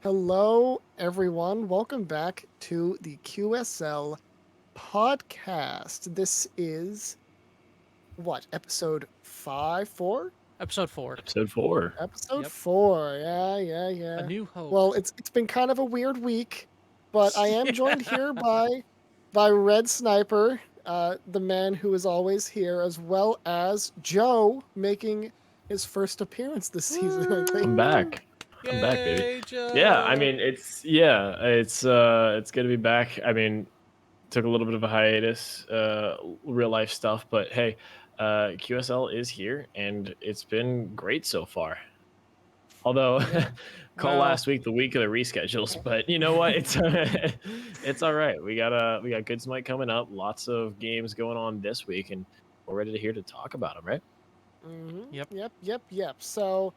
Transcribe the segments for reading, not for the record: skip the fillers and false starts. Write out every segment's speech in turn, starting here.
Hello, everyone. Welcome back to the QSL podcast. This is what, episode 4? Episode 4. Episode 4. Episode Yep. 4. Yeah, yeah, A yeah. New Hope. Well, it's been kind of a weird week, but I am joined here by Red Sniper, the man who is always here, as well as Joe making his first appearance this season, I think. I'm back. I'm back, baby. Yay, Joe! Yeah, I mean it's good to be back. I mean, took a little bit of a hiatus, real life stuff, but hey, QSL is here and it's been great so far. Although Yeah. call Well, last week the week of the reschedules, but you know what? It's it's all right. We got good Smite coming up, lots of games going on this week, and we're ready to here to talk about them, right? Yep. Yep. So,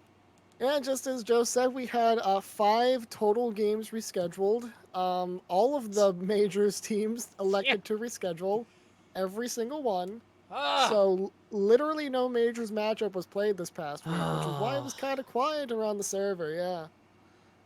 yeah, just as Joe said, we had 5 total games rescheduled. All of the majors teams Yeah. elected to reschedule every single one. Ah! So literally no majors matchup was played this past week, which is why it was Oh. kind of quiet around the server. Yeah.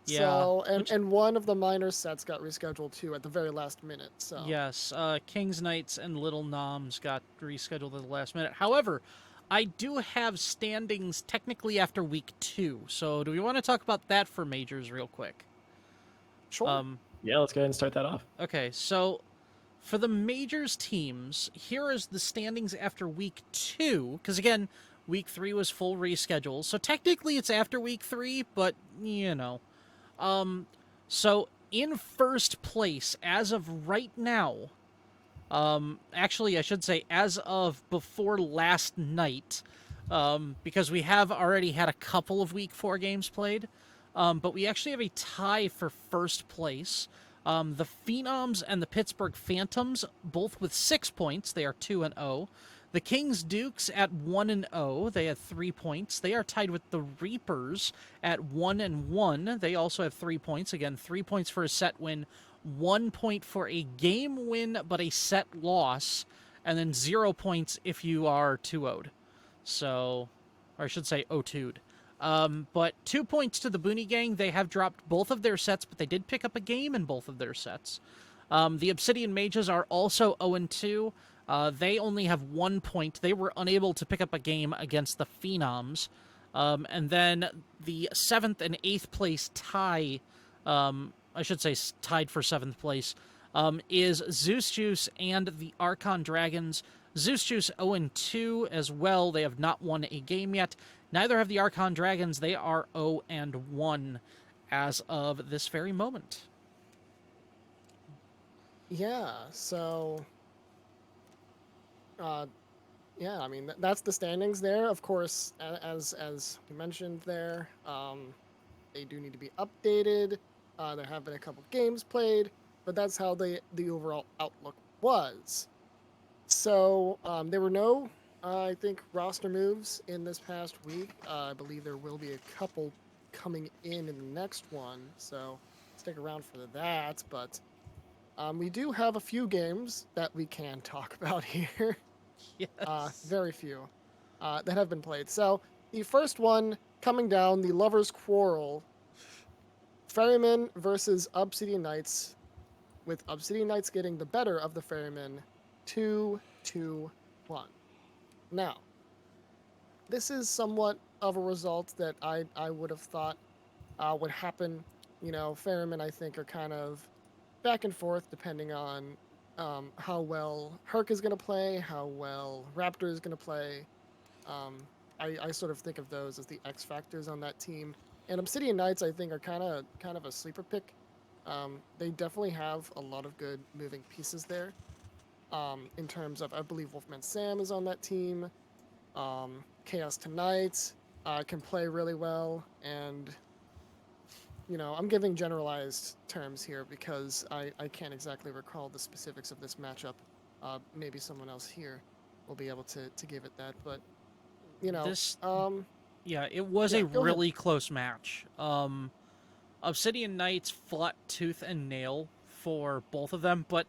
Yeah. So Which, and one of the minor sets got rescheduled too at the very last minute. So yes, King's Knights and Little Noms got rescheduled at the last minute. However, I do have standings technically after week 2. So, do we want to talk about that for majors real quick? sure. Yeah, let's go ahead and start that off. Okay, so for the majors teams, here is the standings after week 2. Because again, week 3 was full reschedule, so technically it's after week 3, but you know. So in first place as of right now, actually I should say as of before last night, because we have already had a couple of week 4 games played, but we actually have a tie for first place. The Phenoms and the Pittsburgh Phantoms, both with 6 points. They are 2-0. The Kings Dukes at 1-0. They have 3 points. They are tied with the Reapers at 1-1. They also have 3 points. Again, 3 points for a set win, 1 point for a game win, but a set loss, and then 0 points if you are 2-0'd. So, or I should say 0-2'd. But 2 points to the Boonie gang. They have dropped both of their sets, but they did pick up a game in both of their sets. The Obsidian Mages are also 0-2. They only have 1 point. They were unable to pick up a game against the Phenoms. And then the 7th and 8th place tie, I should say tied for 7th place, is Zeus Juice and the Archon Dragons. Zeus Juice 0-2 as well. They have not won a game yet. Neither have the Archon Dragons. They are 0-1 as of this very moment. Yeah. So yeah, I mean that's the standings there. Of course, as we mentioned there, they do need to be updated. There have been a couple games played, but that's how the overall outlook was. So there were no, I think, roster moves in this past week. I believe there will be a couple coming in the next one, so stick around for that. But we do have a few games that we can talk about here. Yes. Very few that have been played. So the first one coming down, the Lovers' Quarrel, Ferryman versus Obsidian Knights, with Obsidian Knights getting the better of the Ferryman, 2-1. Now, this is somewhat of a result that I would have thought would happen. You know, Ferryman, I think, are kind of back and forth depending on how well Herc is going to play, how well Raptor is going to play. Um, I sort of think of those as the X factors on that team. And Obsidian Knights, I think, are kind of a sleeper pick. They definitely have a lot of good moving pieces there. In terms of, I believe Wolfman Sam is on that team. Chaos Tonight can play really well, and you know, I'm giving generalized terms here because I can't exactly recall the specifics of this matchup. Maybe someone else here will be able to give it that, but you know, This, yeah, it was yeah, a go ahead. really close match. Obsidian Knights fought tooth and nail for both of them, but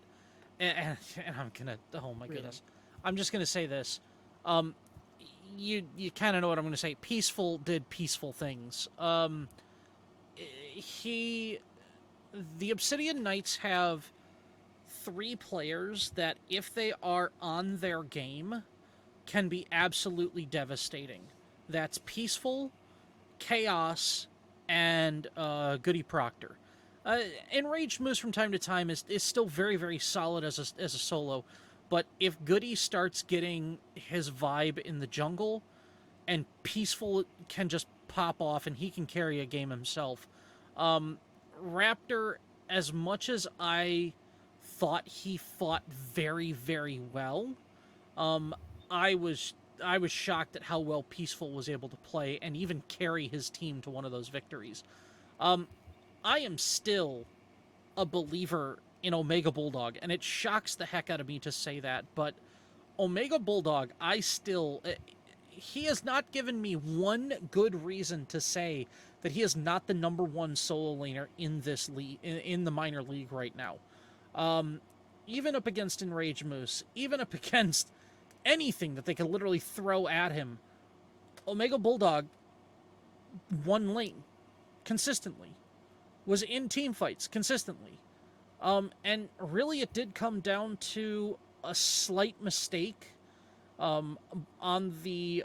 and I'm gonna, oh my Really. goodness, I'm just gonna say this. Um, you kind of know what I'm gonna say. Peaceful did peaceful things. the Obsidian Knights have 3 players that, if they are on their game, can be absolutely devastating. That's Peaceful, Chaos, and Goody Proctor. Enraged Moose from time to time is still very, very solid as a solo, but if Goody starts getting his vibe in the jungle, and Peaceful can just pop off and he can carry a game himself. Raptor, as much as I thought he fought very, very well, um, I was I was shocked at how well Peaceful was able to play and even carry his team to one of those victories. Um, I am still a believer in Omega Bulldog, and it shocks the heck out of me to say that, but Omega Bulldog, he has not given me one good reason to say that he is not the number 1 solo laner in this league, in the minor league right now. Even up against Enraged Moose, even up against anything that they could literally throw at him, Omega Bulldog won lane consistently, was in team fights consistently. And really it did come down to a slight mistake on the.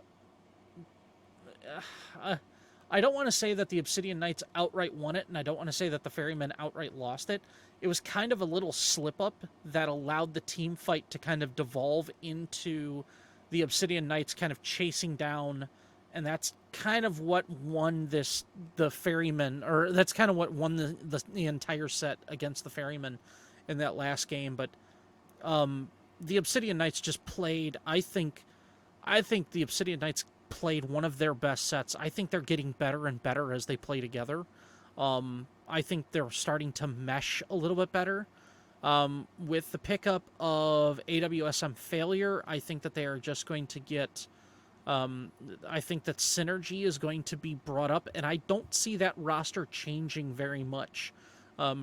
I don't want to say that the Obsidian Knights outright won it, and I don't want to say that the Ferrymen outright lost it. It was kind of a little slip up that allowed the team fight to kind of devolve into the Obsidian Knights kind of chasing down, and that's kind of what won the Ferrymen, or that's kind of what won the entire set against the Ferrymen in that last game. But the Obsidian Knights just played. I think the Obsidian Knights played one of their best sets. I think they're getting better and better as they play together. I think they're starting to mesh a little bit better. With the pickup of AWSM failure, I think that they are just going to get. I think that synergy is going to be brought up, and I don't see that roster changing very much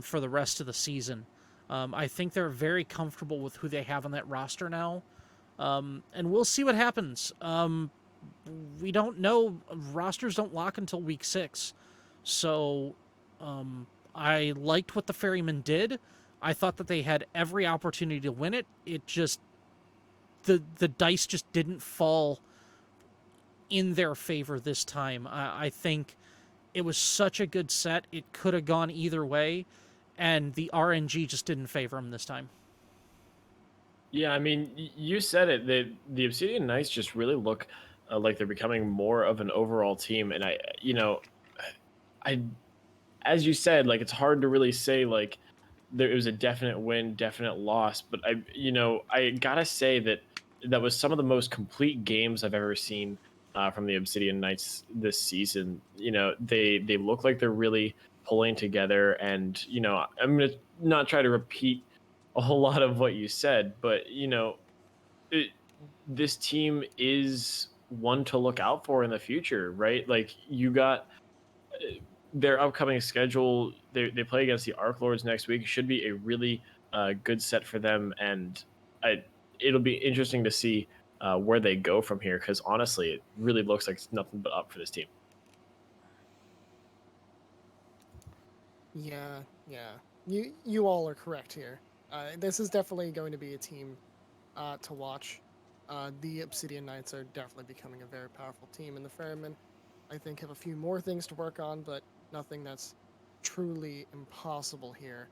for the rest of the season. I think they're very comfortable with who they have on that roster now. And we'll see what happens. We don't know. Rosters don't lock until week 6. So I liked what the Ferrymen did. I thought that they had every opportunity to win it. It just, the dice just didn't fall in their favor this time. I think it was such a good set. It could have gone either way, and the RNG just didn't favor them this time. Yeah, I mean, you said it. The Obsidian Knights just really look like they're becoming more of an overall team, and I, as you said, like it's hard to really say like there it was a definite win, definite loss, but I gotta say that was some of the most complete games I've ever seen from the Obsidian Knights this season. They look like they're really pulling together, and I'm gonna not try to repeat a whole lot of what you said, but this team is one to look out for in the future, right? Like you got their upcoming schedule. They play against the Arc Lords next week. Should be a really good set for them, and it'll be interesting to see where they go from here. Because honestly, it really looks like it's nothing but up for this team. Yeah, yeah. You all are correct here. This is definitely going to be a team to watch. The Obsidian Knights are definitely becoming a very powerful team, and the Ferrymen, I think, have a few more things to work on, but nothing that's truly impossible here.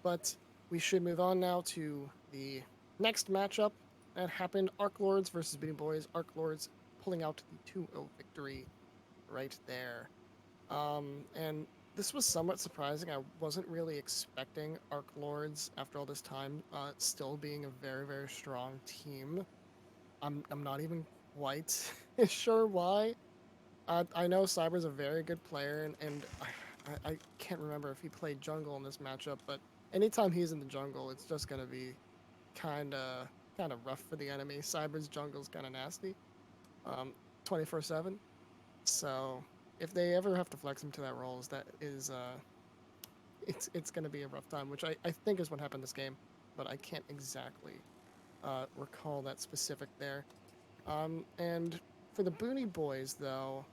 But we should move on now to the next matchup that happened: Arc Lords versus Boonie Boys. Arc Lords pulling out the 2-0 victory right there. And this was somewhat surprising. I wasn't really expecting Arc Lords after all this time still being a very, very strong team. I'm not even quite sure why. I know Cyber's a very good player, and I can't remember if he played jungle in this matchup, but anytime he's in the jungle, it's just gonna be kind of rough for the enemy. Cyber's jungle's kind of nasty, 24/7. So if they ever have to flex him to that role, it's gonna be a rough time, which I think is what happened this game, but I can't exactly recall that specific there. And for the Boonie Boys, though,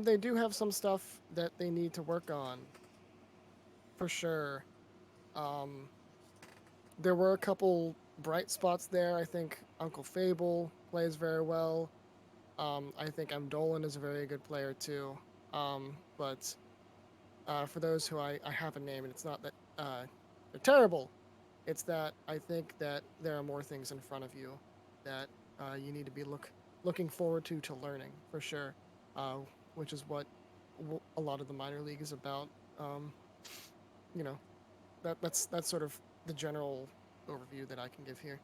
They do have some stuff that they need to work on, for sure. Um, there were a couple bright spots there. I think Uncle Fable plays very well. I think Dolan is a very good player too. But for those who I haven't named, it's not that they're terrible. It's that I think that there are more things in front of you that you need to be looking forward to learning for sure, uh, which is what a lot of the minor league is about. Um, you know, that's sort of the general overview that I can give here.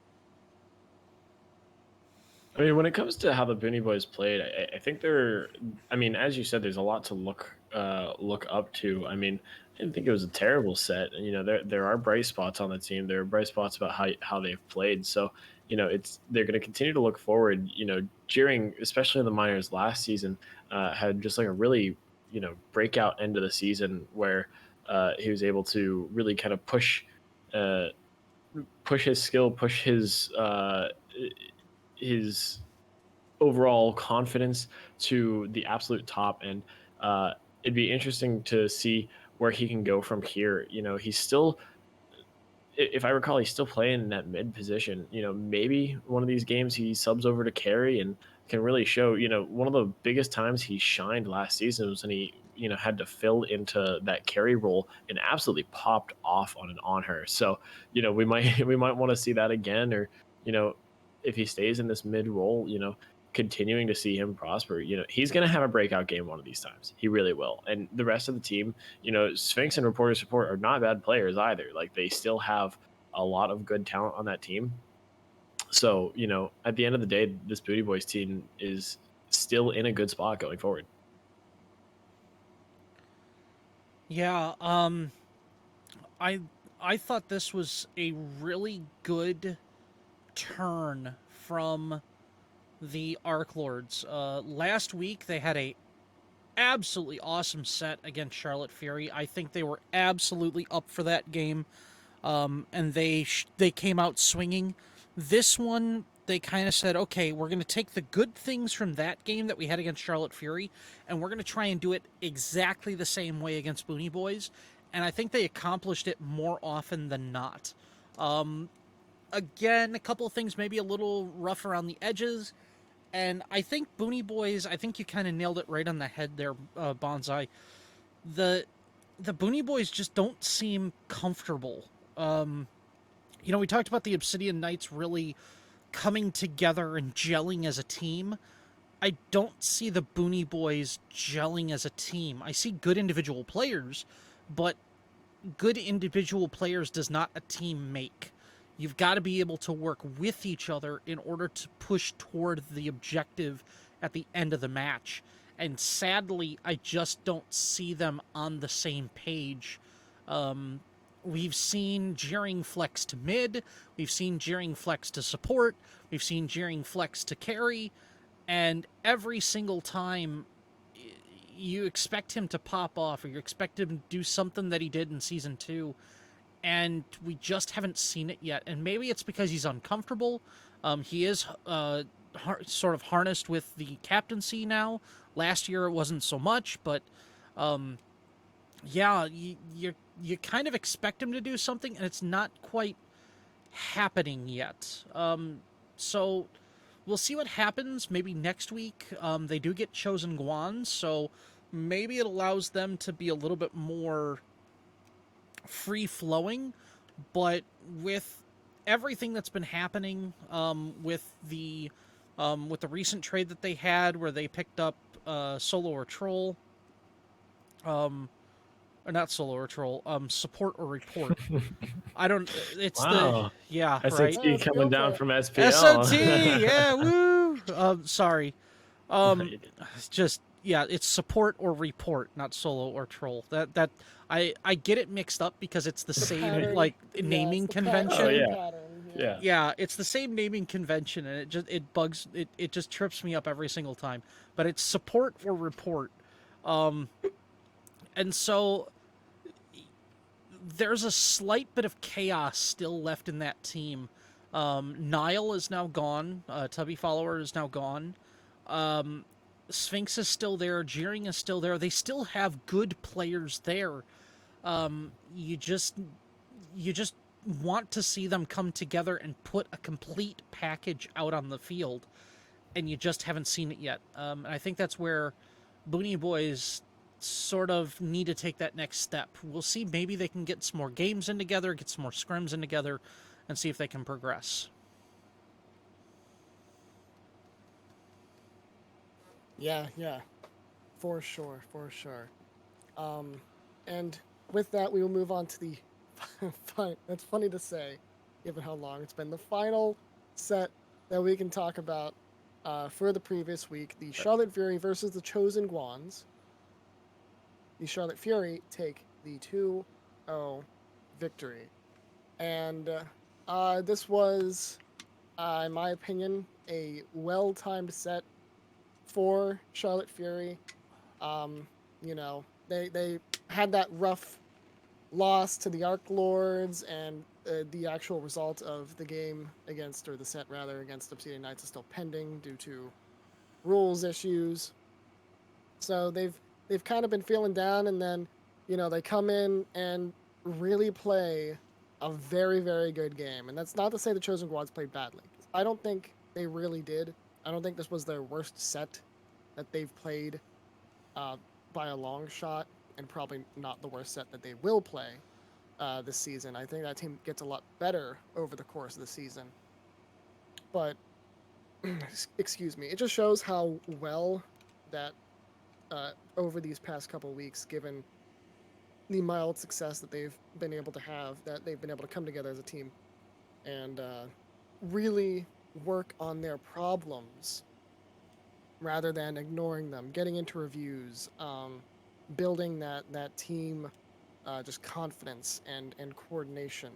I mean, when it comes to how the Boonie Boys played, I think they're. I mean, as you said, there's a lot to look up to. I mean, I didn't think it was a terrible set. You know, there are bright spots on the team. There are bright spots about how they've played. So, you know, they're going to continue to look forward. You know, Jeering, especially in the minors last season, had just like a really breakout end of the season where he was able to really kind of uh, push his skill, push his overall confidence to the absolute top, and it'd be interesting to see where he can go from here. You know, he's still, if I recall, he's still playing in that mid position. You know, maybe one of these games he subs over to carry and can really show. You know, one of the biggest times he shined last season was when he had to fill into that carry role and absolutely popped off on an on her. So we might we might want to see that again, or you know if he stays in this mid role, continuing to see him prosper. He's going to have a breakout game one of these times. He really will. And the rest of the team, Sphinx and Reporter Support are not bad players either. Like, they still have a lot of good talent on that team. So, at the end of the day, this Booty Boys team is still in a good spot going forward. Yeah, I I thought this was a really good turn from the Arc Lords. Last week they had a absolutely awesome set against Charlotte Fury. I think they were absolutely up for that game, and they came out swinging. This one, they kind of said, okay, we're going to take the good things from that game that we had against Charlotte Fury, and we're going to try and do it exactly the same way against Boonie Boys. And I think they accomplished it more often than not. Again, a couple of things maybe a little rough around the edges. And I think Boonie Boys, I think you kind of nailed it right on the head there, Bonsai. The Boonie Boys just don't seem comfortable. We talked about the Obsidian Knights really coming together and gelling as a team. I don't see the Boonie Boys gelling as a team. I see good individual players, but good individual players does not a team make. You've got to be able to work with each other in order to push toward the objective at the end of the match. And sadly, I just don't see them on the same page. We've seen Jeering flex to mid. We've seen Jeering flex to support. We've seen Jeering flex to carry. And every single time, you expect him to pop off, or you expect him to do something that he did in Season 2, and we just haven't seen it yet. And maybe it's because he's uncomfortable. He is sort of harnessed with the captaincy now. Last year it wasn't so much, but yeah, you kind of expect him to do something, and it's not quite happening yet. So we'll see what happens. Maybe next week they do get chosen Guans, so maybe it allows them to be a little bit more free-flowing. But with everything that's been happening with the recent trade that they had, where they picked up Solo or Troll, or not Solo or Troll, Support or Report. I don't. It's Wow. the yeah SOT right. coming down from SPL. SOT, yeah, woo. Sorry. It's just it's Support or Report, not Solo or Troll. That I get it mixed up because it's the same Pattern, naming the convention. Oh, yeah. Pattern, Yeah. Yeah, it's the same naming convention, and it bugs it just trips me up every single time. But it's Support or Report, and so there's a slight bit of chaos still left in that team. Nile is now gone. Tubby Follower is now gone. Sphinx is still there, Jeering is still there. They still have good players there. You just want to see them come together and put a complete package out on the field, and you just haven't seen it yet. And I think that's where Boonie Boys sort of need to take that next step. We'll see. Maybe they can get some more games in together, get some more scrims in together, and see if they can progress. Yeah, for sure, for sure. And with that, we will move on to the that's funny to say, given how long it's been. The final set that we can talk about for the previous week, the Charlotte Fury versus the Chosen Guans. The Charlotte Fury take the 2-0 victory. And this was, in my opinion, a well-timed set for Charlotte Fury. You know, they had that rough loss to the Arc Lords, and the actual result of the game against, or the set rather, against Obsidian Knights is still pending due to rules issues. So they've kind of been feeling down, and then they come in and really play a very, very good game. And that's not to say the Chosen Guans played badly. I don't think they really did. I don't think this was their worst set that they've played uh, by a long shot, and probably not the worst set that they will play this season. I think that team gets a lot better over the course of the season. But excuse me, it just shows how well that over these past couple weeks, given the mild success that they've been able to have, that they've been able to come together as a team and really work on their problems rather than ignoring them, getting into reviews, building that team just confidence and coordination.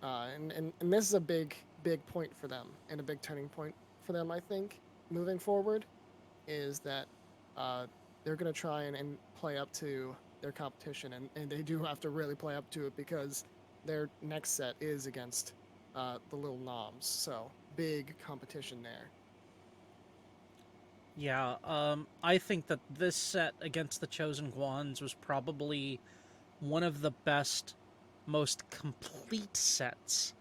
And this is a big point for them, and a big turning point for them, I think, moving forward, is that they're going to try and play up to their competition, and they do have to really play up to it, because their next set is against the little Noms, so big competition there. Yeah, I think that this set against the Chosen Guans was probably one of the best, most complete sets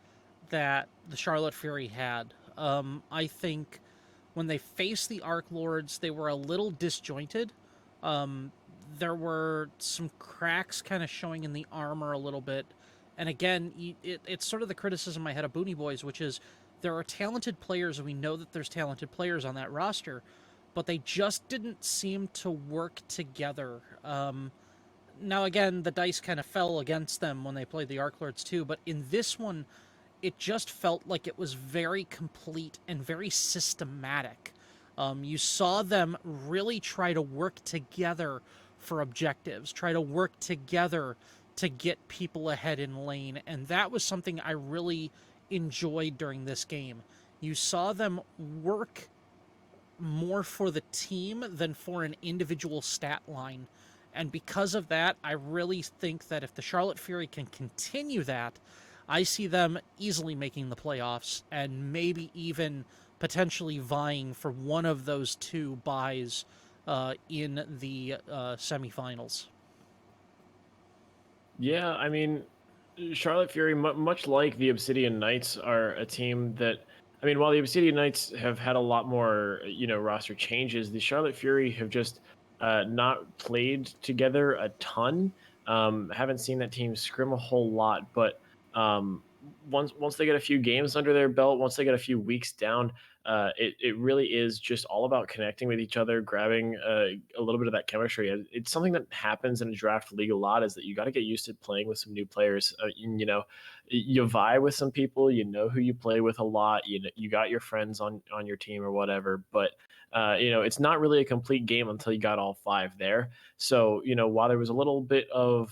that the Charlotte Fury had. I think when they faced the Arc Lords, they were a little disjointed. Um, there were some cracks kind of showing in the armor a little bit. And again, it's sort of the criticism I had of Boonie Boys, which is there are talented players, and we know that there's talented players on that roster, but they just didn't seem to work together. Now, again, the dice kind of fell against them when they played the Arc Lords too, but in this one, it just felt like it was very complete and very systematic. You saw them really try to work together for objectives, try to work together to get people ahead in lane, and that was something I really enjoyed during this game. You saw them work more for the team than for an individual stat line. And because of that, I really think that if the Charlotte Fury can continue that, I see them easily making the playoffs and maybe even potentially vying for one of those two buys in the semifinals. Yeah, I mean, Charlotte Fury, much like the Obsidian Knights, are a team that, I mean, while the Obsidian Knights have had a lot more, roster changes, the Charlotte Fury have just not played together a ton. Haven't seen that team scrim a whole lot, but once they get a few games under their belt, once they get a few weeks down, it really is just all about connecting with each other, grabbing a little bit of that chemistry. It's something that happens in a draft league a lot, is that you got to get used to playing with some new players. You vie with some people, who you play with a lot. You got your friends on your team or whatever, but it's not really a complete game until you got all five there. So, while there was a little bit of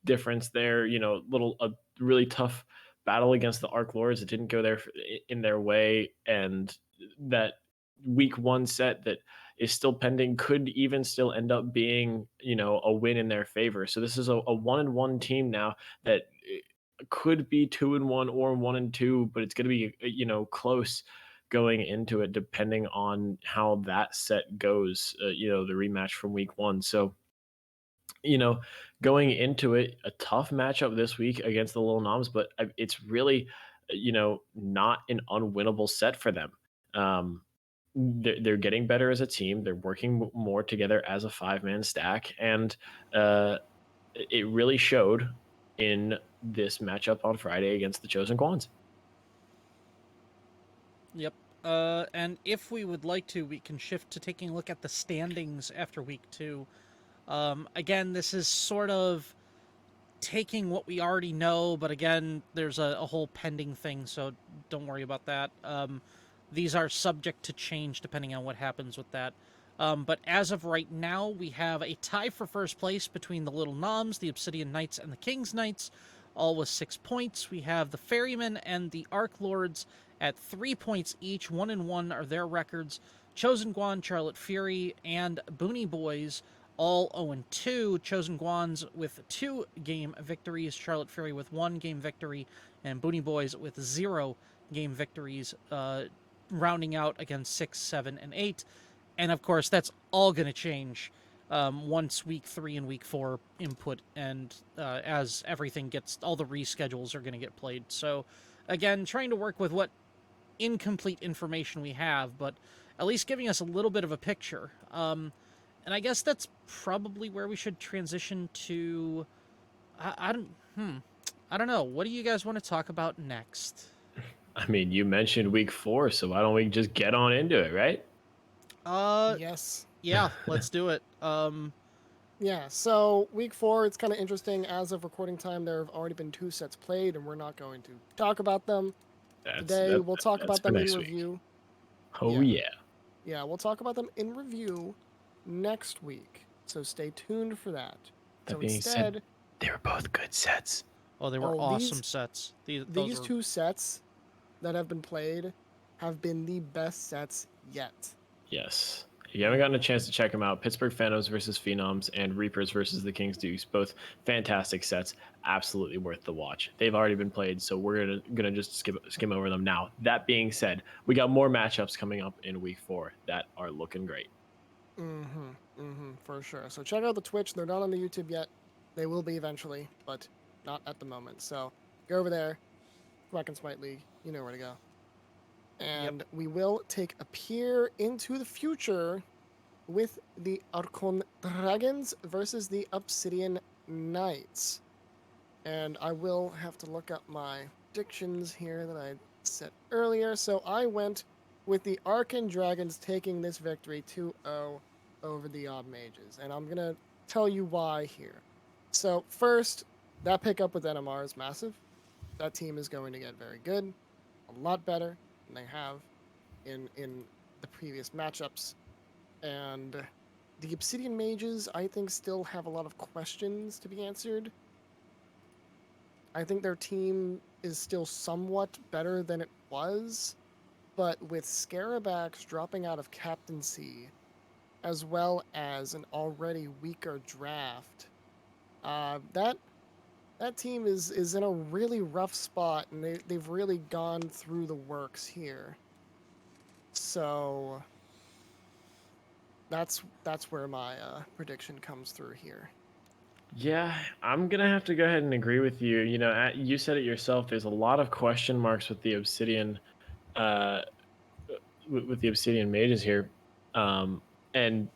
difference there, a really tough battle against the Arc Lords, it didn't go there in their way, and that week one set that is still pending could even still end up being, a win in their favor. So this is a 1-1 team now that could be 2-1 or 1-2, but it's going to be, close going into it, depending on how that set goes. The rematch from week 1. So going into it, a tough matchup this week against the Little Noms, but it's really, not an unwinnable set for them. Um, they're getting better as a team. They're working more together as a 5-man stack, and it really showed in this matchup on Friday against the Chosen Guans. Yep. And if we would like to, we can shift to taking a look at the standings after week 2. Again, this is sort of taking what we already know, but again, there's a whole pending thing, so don't worry about that. These are subject to change depending on what happens with that. But as of right now, we have a tie for first place between the Little Noms, the Obsidian Knights, and the King's Knights, all with 6 points. We have the Ferrymen and the Arc Lords at 3 points each. 1-1 are their records. Chosen Guan, Charlotte Fury, and Boonie Boys all 0-2. Chosen Guans with 2 game victories, Charlotte Fury with 1 game victory, and Boonie Boys with 0 game victories, rounding out against 6, 7, and 8. And of course, that's all going to change once week 3 and week 4 input, and as everything gets, all the reschedules are going to get played. So, again, trying to work with what incomplete information we have, but at least giving us a little bit of a picture. And I guess that's probably where we should transition to. I don't know. What do you guys want to talk about next? I mean, you mentioned week 4, so why don't we just get on into it, right? Yes. Yeah, let's do it. Yeah, so week 4, it's kind of interesting. As of recording time, there have already been 2 sets played, and we're not going to talk about them. Today, we'll talk about them in review. Oh, yeah. Yeah, we'll talk about them in review next week. So stay tuned for that. That So being instead, said, they were both good sets. Oh, they were awesome sets. These were... 2 sets that have been played have been the best sets yet. Yes. If you haven't gotten a chance to check them out, Pittsburgh Phantoms versus Phenoms and Reapers versus the King's Dukes, both fantastic sets, absolutely worth the watch. They've already been played, so we're gonna just skim over them now. That being said, we got more matchups coming up in week 4 that are looking great. For sure. So check out the Twitch. They're not on the YouTube yet. They will be eventually, but not at the moment. So go over there, Quack and Smite League. You know where to go. And we will take a peer into the future with the Archon Dragons versus the Obsidian Knights. And I will have to look up my predictions here that I said earlier. So I went with the Archon Dragons taking this victory 2-0 over the Odd Mages. And I'm going to tell you why here. So first, that pickup with NMR is massive. That team is going to get very good, a lot better than they have in the previous matchups. And the Obsidian Mages, I think, still have a lot of questions to be answered. I think their team is still somewhat better than it was, but with Scarabax dropping out of captaincy, as well as an already weaker draft, that team is in a really rough spot, and they've really gone through the works here. So that's where my prediction comes through here. Yeah, I'm gonna have to go ahead and agree with you. You said it yourself. There's a lot of question marks with the Obsidian, with the Obsidian Mages here, and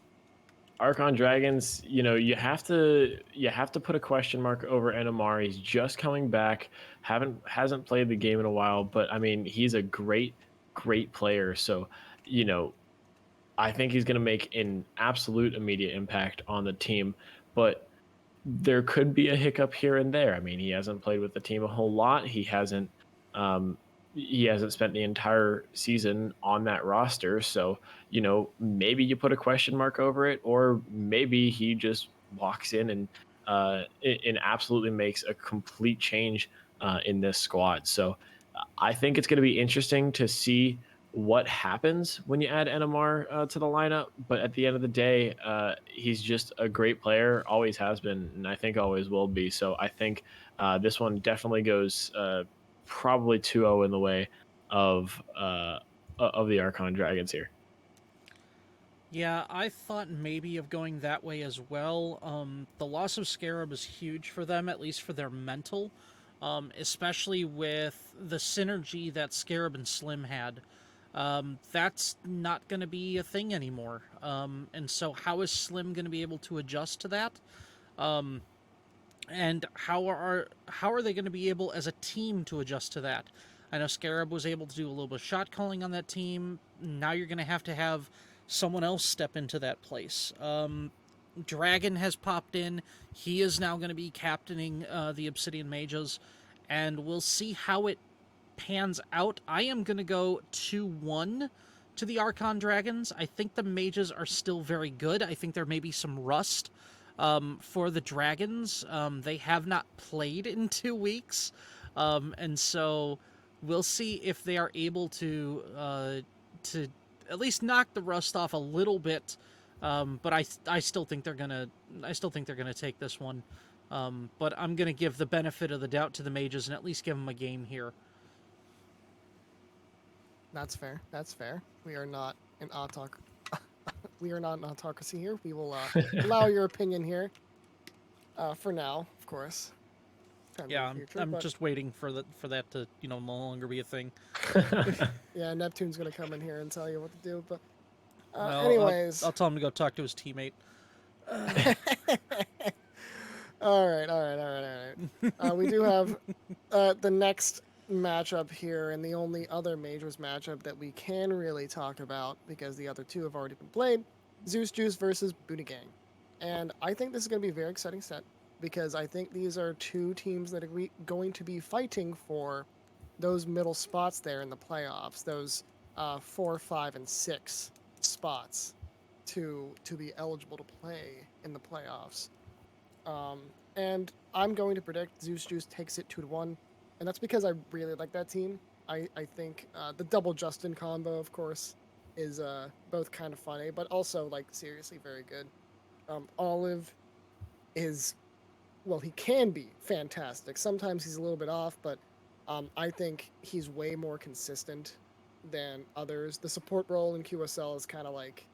Archon Dragons. You have to put a question mark over NMR. He's just coming back. Hasn't played the game in a while, but I mean, he's a great player. So, I think he's going to make an absolute immediate impact on the team, but there could be a hiccup here and there. I mean, he hasn't played with the team a whole lot. Um, he hasn't spent the entire season on that roster. So, maybe you put a question mark over it, or maybe he just walks in and absolutely makes a complete change in this squad. So I think it's going to be interesting to see what happens when you add NMR to the lineup. But at the end of the day, he's just a great player, always has been, and I think always will be. So I think this one definitely goes probably 2-0 in the way of of the Archon Dragons here. Yeah, I thought maybe of going that way as well. The loss of Scarab is huge for them, at least for their mental, especially with the synergy that Scarab and Slim had. That's not going to be a thing anymore. And so, how is Slim going to be able to adjust to that? And how are they going to be able as a team to adjust to that? I know Scarab was able to do a little bit of shot calling on that team. Now you're going to have someone else step into that place. Dragon has popped in. He is now going to be captaining the Obsidian Mages, and we'll see how it pans out. I am going to go 2-1 to the Archon Dragons. I think the Mages are still very good. I think there may be some rust for the Dragons. They have not played in 2 weeks, and so we'll see if they are able to at least knock the rust off a little bit. But I still think they're gonna take this one. But I'm gonna give the benefit of the doubt to the Mages and at least give them a game here. That's fair. That's fair. We are not an autoc. We are not an autocracy here. We will allow your opinion here. For now, of course. Yeah, future, I'm but... just waiting for that to no longer be a thing. Yeah, Neptune's gonna come in here and tell you what to do. But Well, anyways, I'll tell him to go talk to his teammate. all right. We do have the next matchup here, and the only other majors matchup that we can really talk about because the other two have already been played: Zeus Juice versus Boonie Gang. And I think this is going to be a very exciting set because I think these are two teams that are going to be fighting for those middle spots there in the playoffs, those 4, 5, and 6 spots to be eligible to play in the playoffs. And I'm going to predict Zeus Juice takes it 2-1, and that's because I really like that team. I think the double Justin combo, of course, is both kind of funny, but also like seriously very good. Olive is, well, he can be fantastic. Sometimes he's a little bit off, but I think he's way more consistent than others. The support role in QSL is kind of like,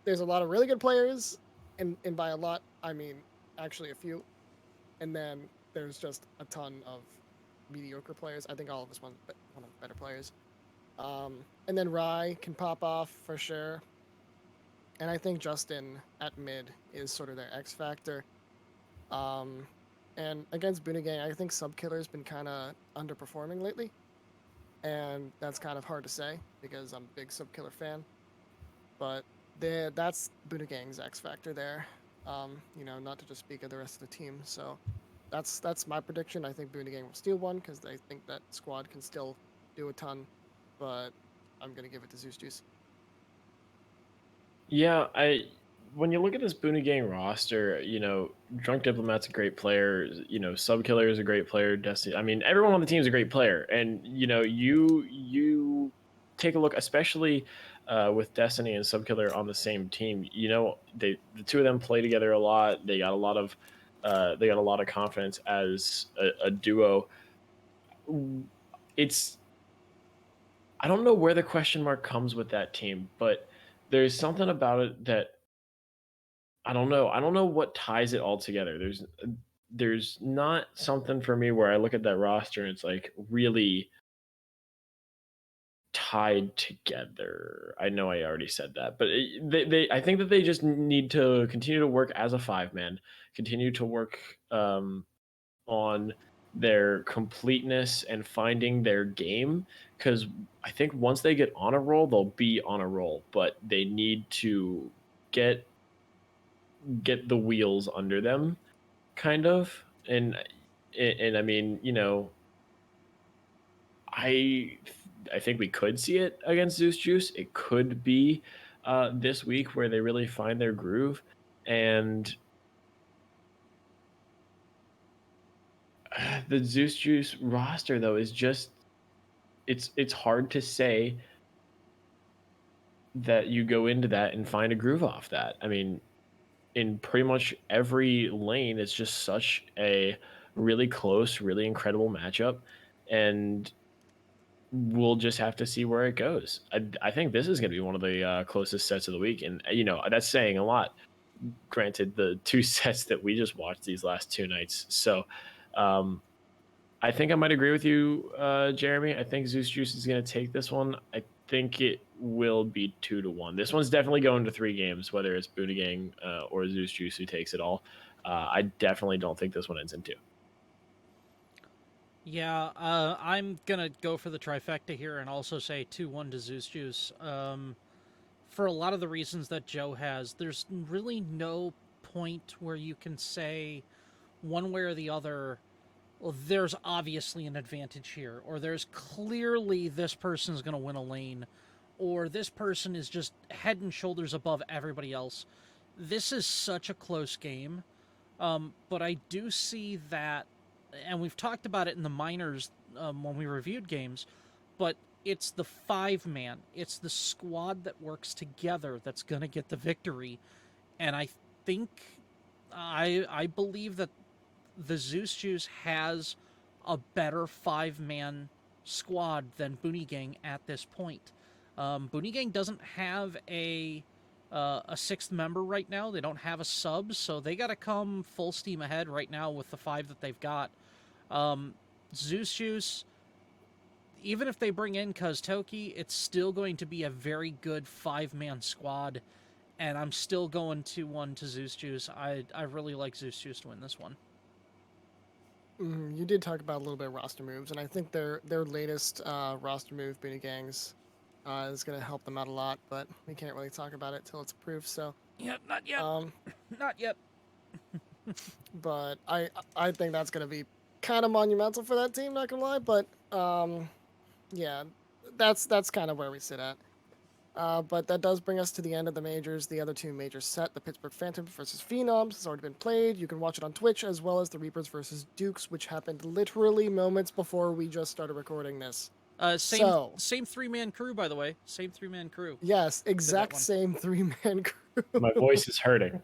there's a lot of really good players, and by a lot, I mean actually a few, and then there's just a ton of mediocre players. I think all of us one of the better players. And then Rye can pop off for sure. And I think Justin at mid is sort of their X factor. And against Boonie Gang, I think Subkiller's been kind of underperforming lately. And that's kind of hard to say because I'm a big Subkiller fan. But that's Boonie Gang's X factor there. Not to just speak of the rest of the team. So that's my prediction. I think Boonie Gang will steal one because I think that squad can still do a ton. But I'm going to give it to Zeus Juice. Yeah, when you look at this Boonie Gang roster, Drunk Diplomat's a great player, Subkiller is a great player, Destiny. I mean, everyone on the team is a great player, and you take a look, especially with Destiny and Subkiller on the same team. The two of them play together a lot. They got a lot of confidence as a duo. I don't know where the question mark comes with that team, but there's something about it that I don't know. I don't know what ties it all together. There's not something for me where I look at that roster and it's like really tied together. I know I already said that, but I think that they just need to continue to work as a 5-man, continue to work on their completeness and finding their game, because I think once they get on a roll, they'll be on a roll, but they need to get the wheels under them, kind of. And I mean, I think we could see it against Zeus Juice. It could be this week where they really find their groove. And the Zeus Juice roster, though, is just it's hard to say that you go into that and find a groove off that. I mean, in pretty much every lane, it's just such a really close, really incredible matchup. And we'll just have to see where it goes. I think this is going to be one of the closest sets of the week, and that's saying a lot. Granted, the two sets that we just watched these last two nights. So, I think I might agree with you, Jeremy. I think Zeus Juice is going to take this one. I think it will be 2-1. This one's definitely going to 3 games, whether it's Boonie Gang or Zeus Juice who takes it all. I definitely don't think this one ends in 2. Yeah, I'm gonna go for the trifecta here and also say 2-1 to Zeus Juice. For a lot of the reasons that Joe has, there's really no point where you can say one way or the other, well, there's obviously an advantage here, or there's clearly this person's going to win a lane, or this person is just head and shoulders above everybody else. This is such a close game, but I do see that, and we've talked about it in the minors when we reviewed games, but it's the 5-man, it's the squad that works together that's going to get the victory, and I think, I believe that the Zeus Juice has a better 5-man squad than Boonie Gang at this point. Boonie Gang doesn't have a 6th member right now. They don't have a sub, so they got to come full steam ahead right now with the 5 that they've got. Zeus Juice, even if they bring in Kuztoki, it's still going to be a very good 5-man squad, and I'm still going 2-1 to Zeus Juice. I really like Zeus Juice to win this one. You did talk about a little bit of roster moves, and I think their latest roster move, Boonie Gangs, is going to help them out a lot, but we can't really talk about it till it's approved. So yeah, not yet. Not yet. But I think that's going to be kind of monumental for that team. Not gonna lie, but yeah, that's kind of where we sit at. But that does bring us to the end of the majors. The other 2 major set, the Pittsburgh Phantoms versus Phenoms, has already been played. You can watch it on Twitch, as well as the Reapers versus Dukes, which happened literally moments before we just started recording this. Same 3-man crew, by the way. Same 3-man crew. Yes, exact same 3-man crew. My voice is hurting.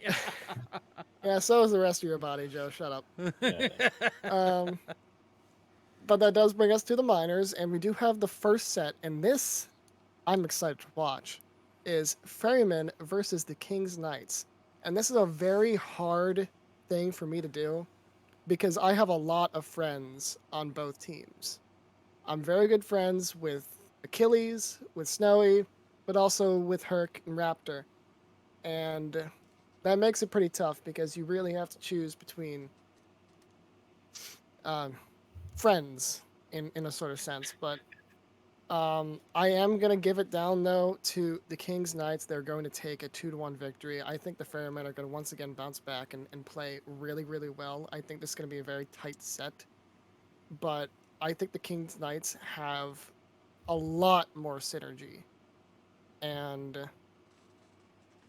Yeah. Yeah, so is the rest of your body, Joe. Shut up. But that does bring us to the minors, and we do have the first set, and this I'm excited to watch, is Ferryman versus the King's Knights. And this is a very hard thing for me to do because I have a lot of friends on both teams. I'm very good friends with Achilles, with Snowy, but also with Herc and Raptor. And that makes it pretty tough because you really have to choose between friends in a sort of sense. But I am going to give it down, though, to the King's Knights. They're going to take a 2-1 victory. I think the Ferrymen are going to once again bounce back and play really, really well. I think this is going to be a very tight set. But I think the King's Knights have a lot more synergy. And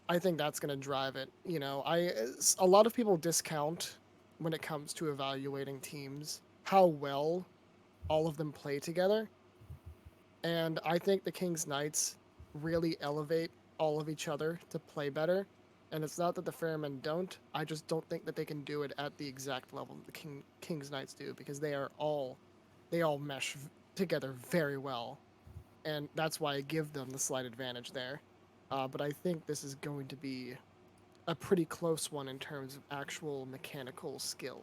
I think that's going to drive it. A lot of people discount when it comes to evaluating teams how well all of them play together. And I think the King's Knights really elevate all of each other to play better. And it's not that the Ferrymen don't. I just don't think that they can do it at the exact level that the King's Knights do, because they all mesh together very well. And that's why I give them the slight advantage there. But I think this is going to be a pretty close one in terms of actual mechanical skill.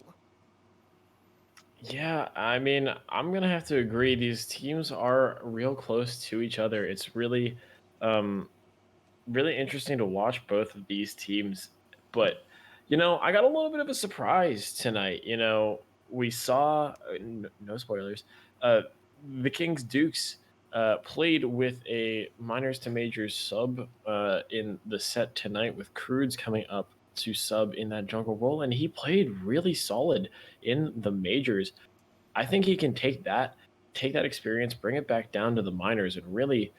Yeah, I mean, I'm going to have to agree. These teams are real close to each other. It's really, really interesting to watch both of these teams. But, I got a little bit of a surprise tonight. We saw, no spoilers, the Kings Dukes played with a minors to majors sub in the set tonight, with Crudes coming up to sub in that jungle role, and he played really solid in the majors. I think he can take that experience, bring it back down to the minors, and really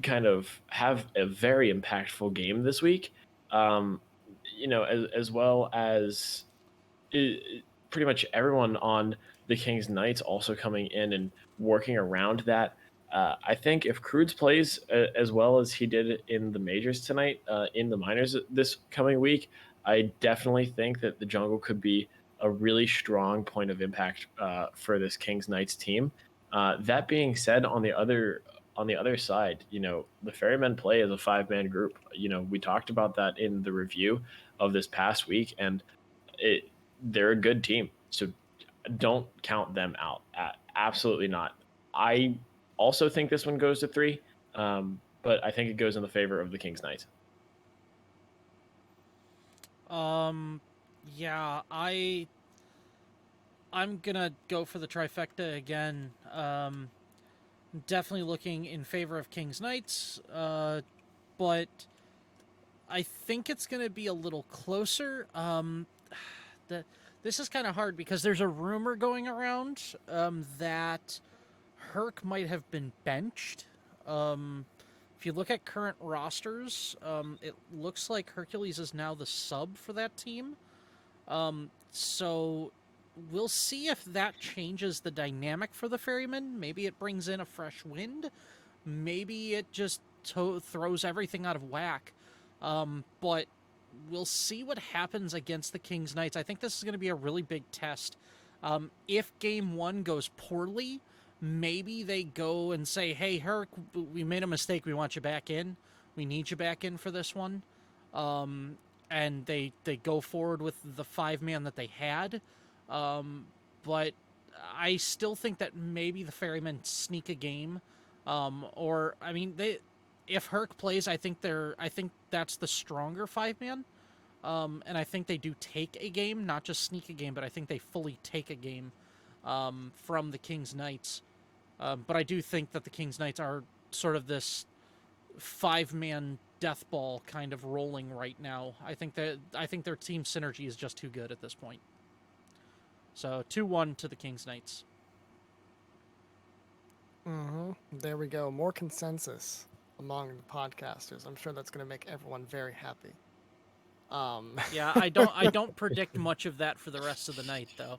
kind of have a very impactful game this week. As well as pretty much everyone on the Kings Knights also coming in and working around that. I think if Crudes plays as well as he did in the majors tonight, in the minors this coming week, I definitely think that the jungle could be a really strong point of impact for this Kings Knights team. That being said, on the other side, the Ferrymen play as a 5-man group. We talked about that in the review of this past week, and they're a good team. So don't count them out. Absolutely not. I also think this one goes to 3, but I think it goes in the favor of the Kings Knights. Yeah, I'm gonna go for the trifecta again. Definitely looking in favor of Kings Knights, but I think it's gonna be a little closer. This is kind of hard because there's a rumor going around that Herc might have been benched. If you look at current rosters, it looks like Hercules is now the sub for that team. So we'll see if that changes the dynamic for the Ferrymen. Maybe it brings in a fresh wind. Maybe it just throws everything out of whack. But we'll see what happens against the Kings Knights. I think this is going to be a really big test. If game 1 goes poorly, maybe they go and say, hey, Herc, we made a mistake. We want you back in. We need you back in for this one. And they go forward with the 5-man that they had. But I still think that maybe the Ferrymen sneak a game. If Herc plays, I think that's the stronger 5-man. And I think they do take a game, not just sneak a game, but I think they fully take a game from the Kings Knights. But I do think that the Kings Knights are sort of this 5-man death ball kind of rolling right now. I think their team synergy is just too good at this point. So 2-1 to the Kings Knights. There we go. More consensus among the podcasters. I'm sure that's going to make everyone very happy. Yeah, I don't predict much of that for the rest of the night, though.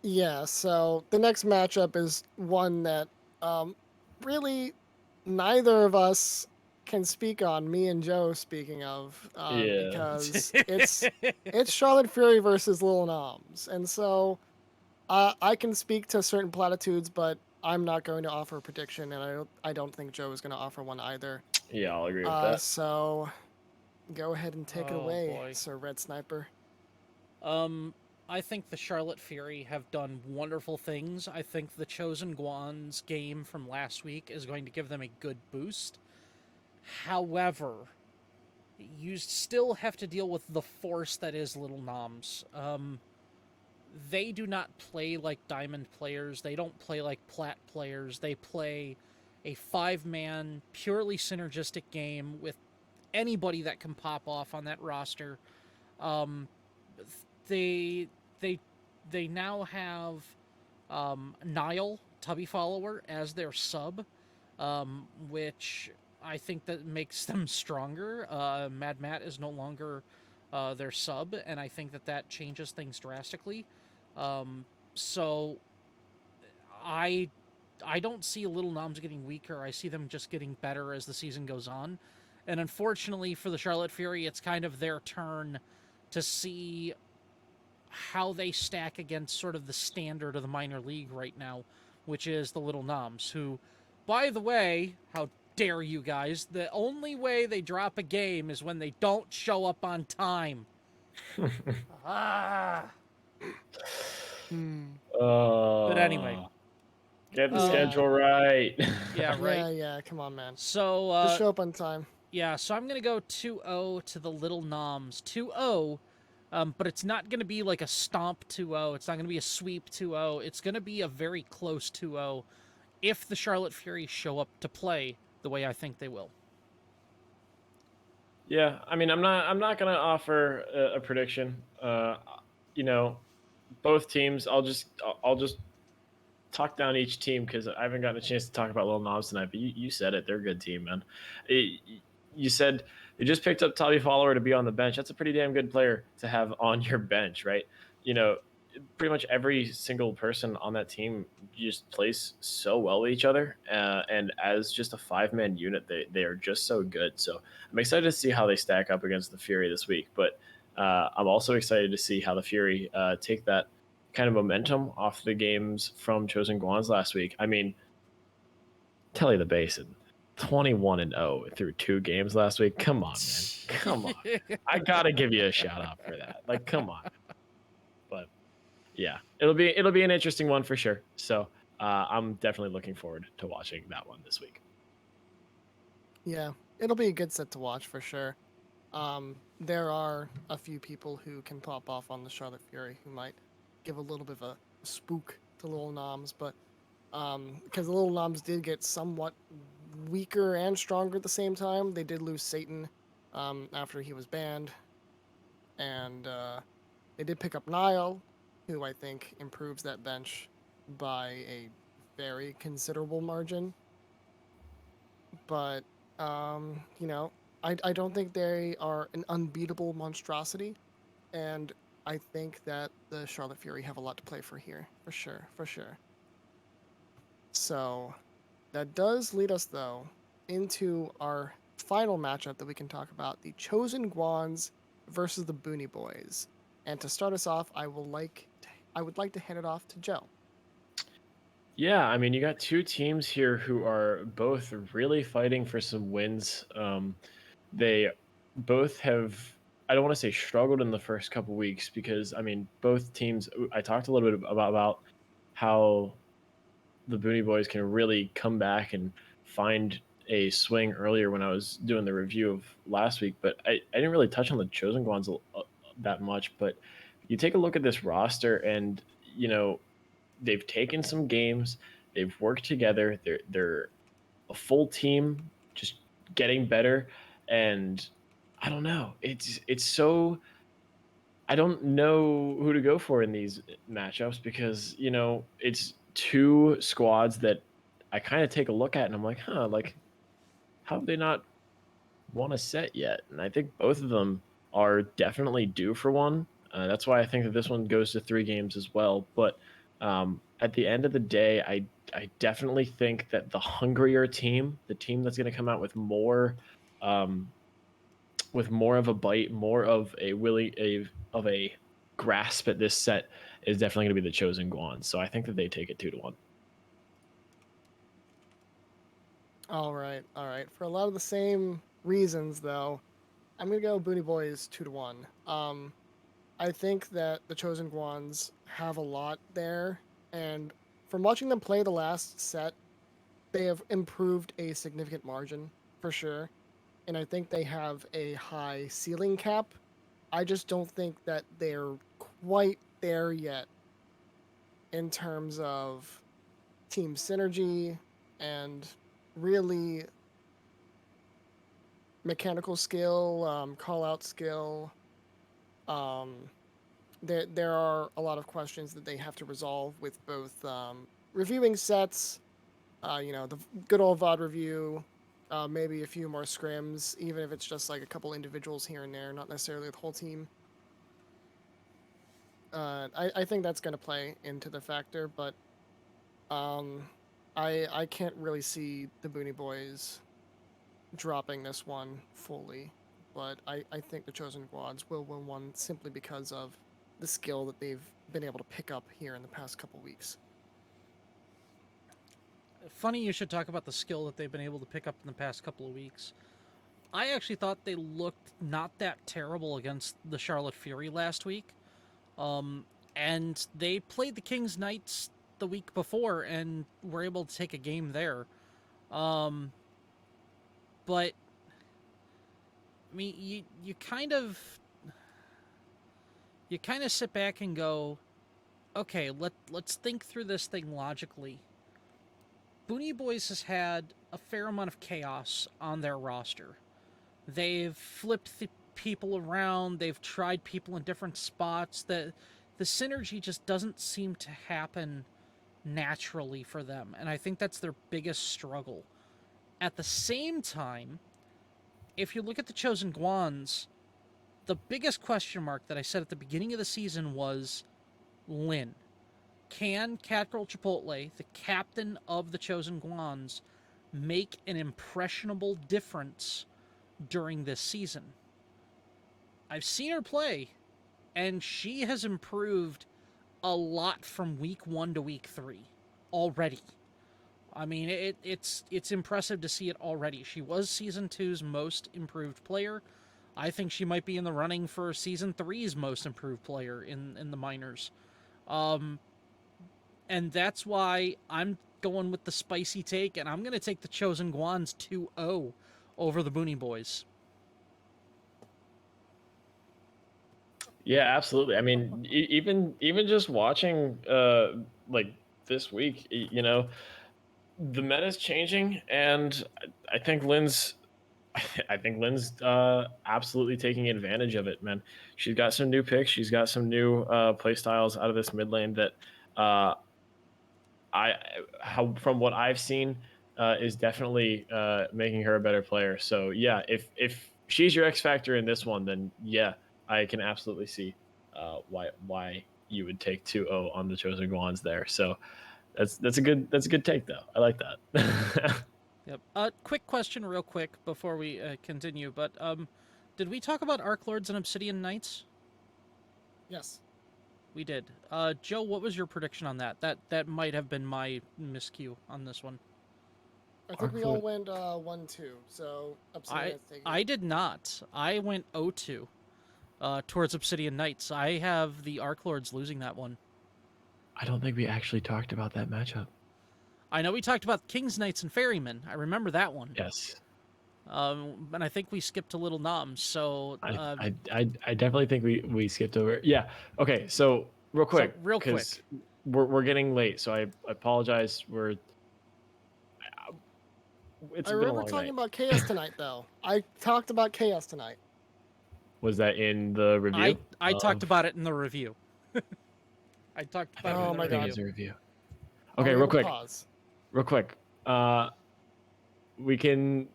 Yeah, so the next matchup is one that really neither of us can speak on. Me and Joe, speaking of, Yeah. because it's Charlotte Fury versus Lil Noms, and so I can speak to certain platitudes, but I'm not going to offer a prediction, and I don't think Joe is going to offer one either. Yeah, I'll agree with that. So go ahead and take it away, boy. Sir Red Sniper. I think the Charlotte Fury have done wonderful things. I think the Chosen Guans game from last week is going to give them a good boost. However, you still have to deal with the force that is Little Noms. They do not play like Diamond players. They don't play like Plat players. They play a 5-man, purely synergistic game with anybody that can pop off on that roster. They now have Nile, Tubby Follower, as their sub, which I think that makes them stronger. Mad Matt is no longer their sub, and I think that changes things drastically. So I don't see Little Noms getting weaker. I see them just getting better as the season goes on. And unfortunately for the Charlotte Fury, it's kind of their turn to see how they stack against sort of the standard of the minor league right now, which is the Little Noms, who, by the way, how dare you guys, the only way they drop a game is when they don't show up on time. But anyway. Get the schedule right. Yeah, right. Yeah, come on, man. So, just show up on time. Yeah, so I'm going to go 2-0 to the Little Noms. 2-0, but it's not going to be like a stomp 2-0. It's not going to be a sweep 2-0. It's going to be a very close 2-0 if the Charlotte Fury show up to play the way I think they will. Yeah, I mean, I'm not going to offer a prediction. Both teams, I'll just talk down each team because I haven't gotten a chance to talk about Little Noms tonight, but you said it. They're a good team, man. You said they just picked up Tubby Follower to be on the bench. That's a pretty damn good player to have on your bench, right? Pretty much every single person on that team just plays so well with each other. And as just a 5-man unit, they are just so good. So I'm excited to see how they stack up against the Fury this week. But I'm also excited to see how the Fury take that kind of momentum off the games from Chosen Guans last week. I mean, Telly the Basin, 21-0 through 2 games last week. Come on, man. Come on. I gotta give you a shout out for that. Like, come on. But yeah, it'll be an interesting one for sure. So I'm definitely looking forward to watching that one this week. Yeah, it'll be a good set to watch for sure. There are a few people who can pop off on the Charlotte Fury who might give a little bit of a spook to Little Noms, but because the Little Noms did get somewhat weaker and stronger at the same time. They did lose Satan after he was banned, and they did pick up Nile, who I think improves that bench by a very considerable margin. But you know, I don't think they are an unbeatable monstrosity, and I think that the Charlotte Fury have a lot to play for here, for sure, for sure. So that does lead us though into our final matchup that we can talk about: the Chosen Guans versus the Boonie Boys. And to start us off, I would like to hand it off to Joe. Yeah, I mean, you got two teams here who are both really fighting for some wins. They both have, I don't want to say struggled in the first couple weeks because, I mean, both teams, I talked a little bit about how the Boonie Boys can really come back and find a swing earlier when I was doing the review of last week, but I didn't really touch on the Chosen Guans that much. But you take a look at this roster, and you know they've taken some games, they've worked together, they're a full team, just getting better, and I don't know, it's so I don't know who to go for in these matchups because it's two squads that I kind of take a look at and I'm like, like how have they not won a set yet? And I think both of them are definitely due for one. That's why I think that this one goes to 3 games as well. But at the end of the day, I definitely think that the hungrier team, the team that's going to come out um, with more of a bite, more of a grasp at this set, is definitely going to be the Chosen Guan. So I think that they take it 2-1. All right, all right. For a lot of the same reasons, though, I'm gonna go Boonie Boys 2-1. I think that the Chosen Guans have a lot there, and from watching them play the last set, they have improved a significant margin for sure. And I think they have a high ceiling cap. I just don't think that they're quite there yet in terms of team synergy and really mechanical skill, call out skill. Um, there are a lot of questions that they have to resolve with both reviewing sets, the good old VOD review, maybe a few more scrims, even if it's just like a couple individuals here and there, not necessarily the whole team. I think that's going to play into the factor, but um, I can't really see the Boonie Boys dropping this one fully, but I think the Chosen Guans will win one simply because of the skill that they've been able to pick up here in the past couple weeks. Funny you should talk about the skill that they've been able to pick up in the past couple of weeks. I actually thought they looked not that terrible against the Charlotte Fury last week. And they played the King's Knights the week before and were able to take a game there. But I mean, you kind of sit back and go, okay, let's think through this thing logically. Boonie Boys has had a fair amount of chaos on their roster. They've flipped people around. They've tried people in different spots. The synergy just doesn't seem to happen naturally for them, and I think that's their biggest struggle. At the same time, if you look at the Chosen Guans, the biggest question mark that I said at the beginning of the season was Lin. Can Catgirl Chipotle, the captain of the Chosen Guans, make an impressionable difference during this season? I've seen her play, and she has improved a lot from week 1 to week 3 already. I mean, it's impressive to see it already. She was season 2's most improved player. I think she might be in the running for season 3's most improved player in the minors. Um, and that's why I'm going with the spicy take, and I'm going to take the Chosen Guans 2-0 over the Boonie Boys. Yeah, absolutely. I mean, even just watching like this week, the meta's changing, and I think Lynn's I think Lynn's absolutely taking advantage of it, man. She's got some new picks. She's got some new play styles out of this mid lane that uh, how from what I've seen is definitely making her a better player. So yeah, if she's your X factor in this one, then yeah, I can absolutely see why you would take 2-0 on the Chosen Guans there. So that's a good take though. I like that. Yep. Quick question, real quick, before we continue. But did we talk about Arc Lords and Obsidian Knights? Yes. We did. Joe, what was your prediction on that? That might have been my miscue on this one. I think we all went 1-2. So Obsidian is taking I it. did not. I went 0-2 towards Obsidian Knights. I have the Arc Lords losing that one. I don't think we actually talked about that matchup. I know we talked about King's Knights and Ferrymen. I remember that one. Yes. And I think we skipped a little Noms. So I definitely think we skipped over. Yeah. Okay. So real quick, real quick. 'cause we're getting late, so I apologize. It's I been a remember long talking night. about chaos tonight, though. I talked about chaos tonight. Was that in the review? I talked about it in the review. I talked about it in Oh the my review. God. It's a review. Are Okay, we real able to quick. pause? Real quick. We can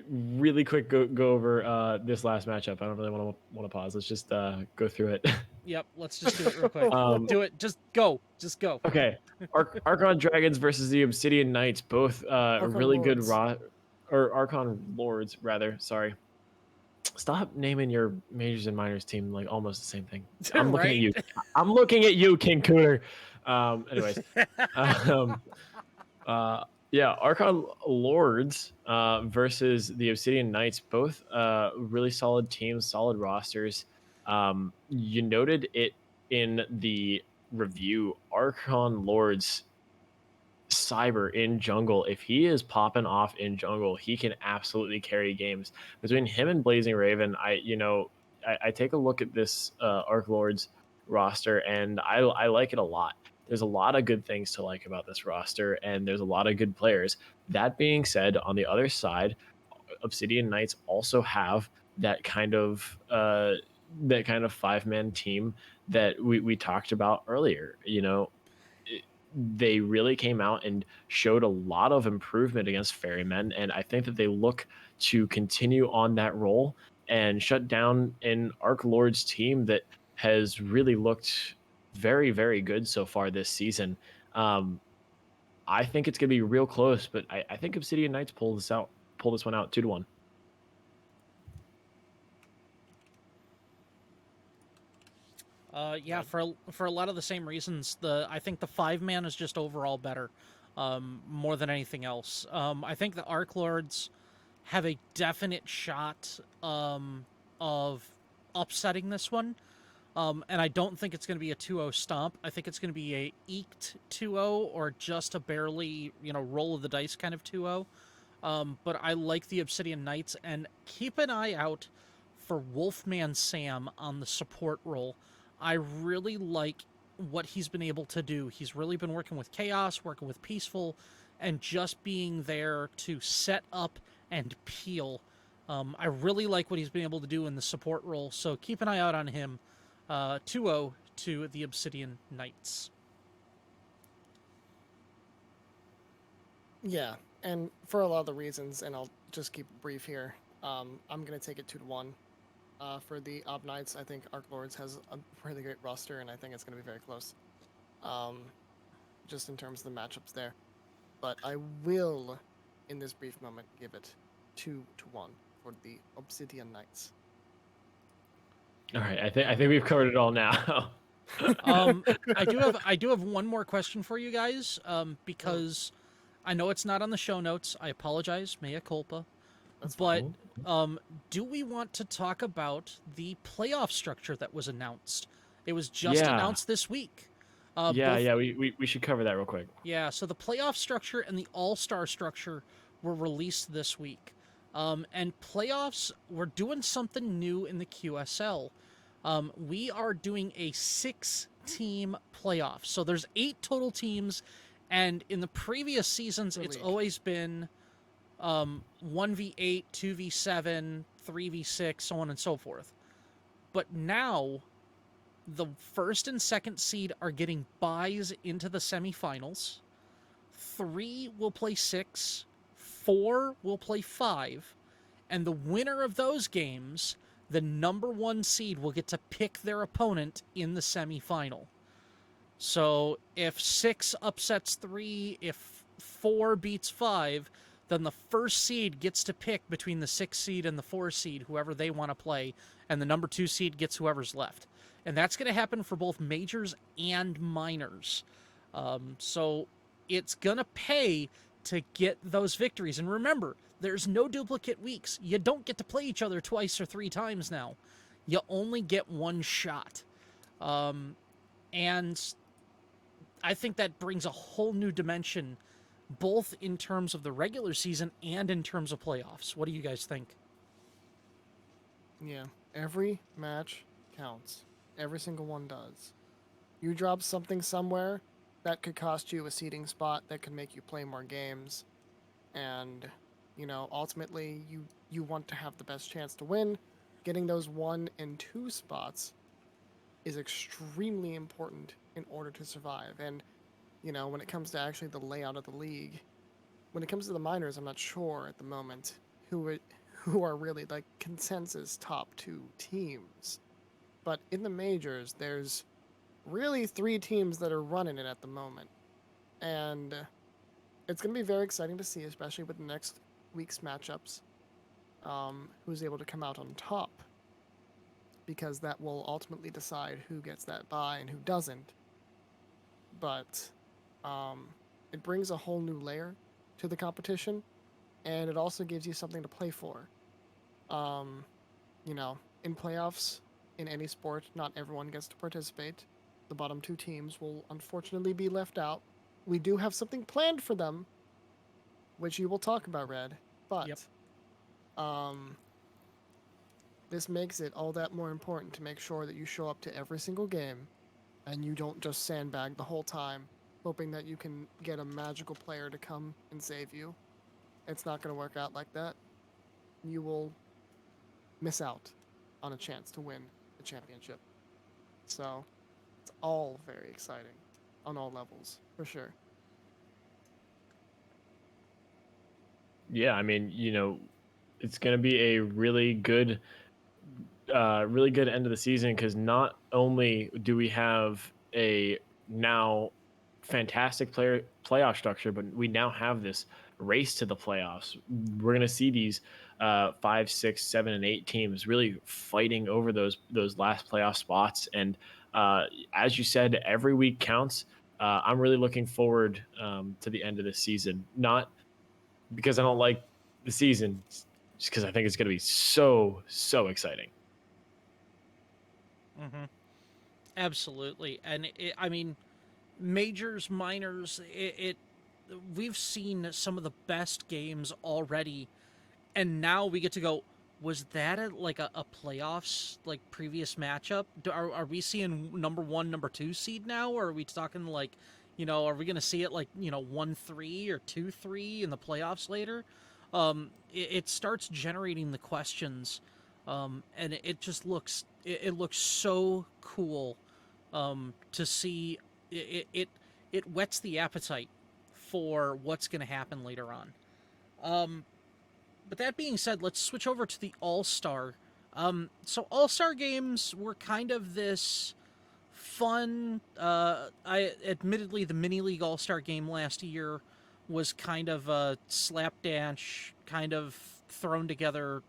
really quick go over this last matchup. I don't really want to pause. Let's just go through it. Yep, let's just do it real quick. Do it. Just go. Okay. Archon Dragons versus the Obsidian Knights, both Archon really good Lords. or Archon Lords rather. Sorry. Stop naming your majors and minors team like almost the same thing. I'm looking at Right? you. I'm looking at you, King Cooter. Anyways, um, yeah, Archon Lords versus the Obsidian Knights, both really solid teams, solid rosters. You noted it in the review. Archon Lords Cyber in jungle, if he is popping off in jungle, he can absolutely carry games. Between him and Blazing Raven, I take a look at this Arc Lords roster, and I like it a lot. There's a lot of good things to like about this roster, and there's a lot of good players. That being said, on the other side, Obsidian Knights also have that kind of 5-man team that we talked about earlier. They really came out and showed a lot of improvement against Ferrymen, and I think that they look to continue on that role and shut down an Arc Lords team that has really looked very, very good so far this season. I think it's gonna be real close, but I think Obsidian Knights pull this one out 2-1. Yeah, for a lot of the same reasons. I think the 5-man is just overall better, more than anything else. I think the Arc Lords have a definite shot of upsetting this one. And I don't think it's going to be a 2-0 stomp. I think it's going to be a eked 2-0 or just a barely, roll of the dice kind of 2-0. But I like the Obsidian Knights, and keep an eye out for Wolfman Sam on the support role. I really like what he's been able to do. He's really been working with Chaos, working with Peaceful, and just being there to set up and peel. I really like what he's been able to do in the support role, so keep an eye out on him. 2-0 to the Obsidian Knights. Yeah, and for a lot of the reasons, and I'll just keep it brief here. I'm gonna take it 2-1. For the Ob Knights, I think Arc Lords has a really great roster, and I think it's gonna be very close. Just in terms of the matchups there. But I will, in this brief moment, give it 2-1 for the Obsidian Knights. All right, I think we've covered it all now. I do have one more question for you guys, Mm, because I know it's not on the show notes. I apologize, mea culpa. that's fine. But do we want to talk about the playoff structure that was announced? It was just Yeah, announced this week. yeah, Both yeah. We should cover that real quick. Yeah, so the playoff structure and the all-star structure were released this week. And playoffs, we're doing something new in the QSL. We are doing a 6-team playoff. So there's 8 total teams, and in the previous seasons, Per it's league. always been 1v8, 2v7, 3v6, so on and so forth. But now, the first and second seed are getting buys into the semifinals. 3 will play 6, 4 will play 5, and the winner of those games, the number 1 seed, will get to pick their opponent in the semifinal. So if 6 upsets 3, if 4 beats 5, then the first seed gets to pick between the 6 seed and the 4 seed, whoever they want to play, and the number 2 seed gets whoever's left. And that's going to happen for both majors and minors. So it's going to pay to get those victories. And remember, there's no duplicate weeks. You don't get to play each other twice or 3 times now. You only get one shot. And I think that brings a whole new dimension, both in terms of the regular season and in terms of playoffs. What do you guys think? Yeah, every match counts. Every single one does. You drop something somewhere, that could cost you a seating spot, that could make you play more games, and ultimately you want to have the best chance to win. Getting those 1 and 2 spots is extremely important in order to survive. And when it comes to actually the layout of the league, when it comes to the minors, I'm not sure at the moment who are really like consensus top 2 teams. But in the majors, there's really 3 teams that are running it at the moment. And it's going to be very exciting to see, especially with the next week's matchups, who's able to come out on top, because that will ultimately decide who gets that bye and who doesn't. But it brings a whole new layer to the competition, and it also gives you something to play for. Um, in playoffs, in any sport, not everyone gets to participate. The bottom 2 teams will unfortunately be left out. We do have something planned for them, which you will talk about, Red. Yep. But um, this makes it all that more important to make sure that you show up to every single game and you don't just sandbag the whole time, hoping that you can get a magical player to come and save you. It's not going to work out like that. You will miss out on a chance to win the championship. So it's all very exciting on all levels, for sure. Yeah, I mean, it's going to be a really good end of the season because not only do we have a now fantastic playoff structure, but we now have this race to the playoffs. We're going to see these 5, 6, 7, and 8 teams really fighting over those last playoff spots. And as you said, every week counts. I'm really looking forward to the end of the season. Not because I don't like the season, just because I think it's going to be so exciting. Mm-hmm. Absolutely. And I mean, majors, minors, we've seen some of the best games already, and now we get to go. Was that a playoffs like previous matchup? Are we seeing number 1, number 2 seed now, or are we talking like, are we gonna see it like 1-3 or 2-3 in the playoffs later? It starts generating the questions, and it just it looks so cool to see. It whets the appetite for what's going to happen later on. But that being said, let's switch over to the All Star. So All Star games were kind of this fun. I admittedly the mini league All Star game last year was kind of a slapdash, kind of thrown together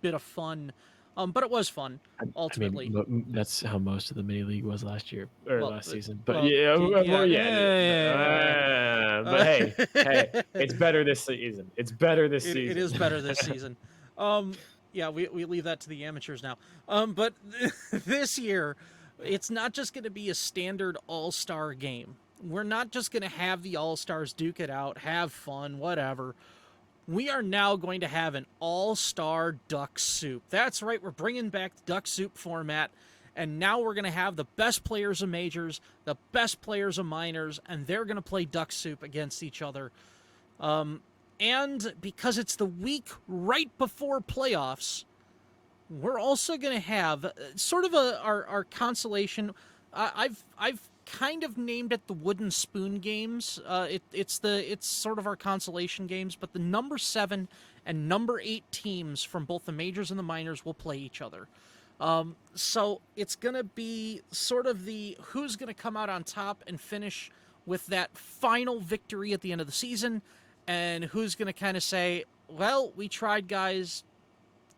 bit of fun. But it was fun ultimately. That's how most of the mini league was last year or Well, last season. But well, yeah, yeah, well, yeah, it is. yeah. But hey, it's better this season. It's better this It season. is better this season. Yeah, we leave that to the amateurs now. But this year, it's not just going to be a standard all-star game. We're not just going to have the all-stars duke it out, have fun, whatever. We are now going to have an all-star duck soup. That's right, we're bringing back the duck soup format, and now we're going to have the best players of majors, the best players of minors, and they're going to play duck soup against each other. And because it's the week right before playoffs, we're also going to have sort of our consolation. I've kind of named it the wooden spoon games. It's sort of our consolation games, but the number 7 and number 8 teams from both the majors and the minors will play each other. So it's going to be sort of the who's going to come out on top and finish with that final victory at the end of the season, and who's going to kind of say, well, we tried, guys,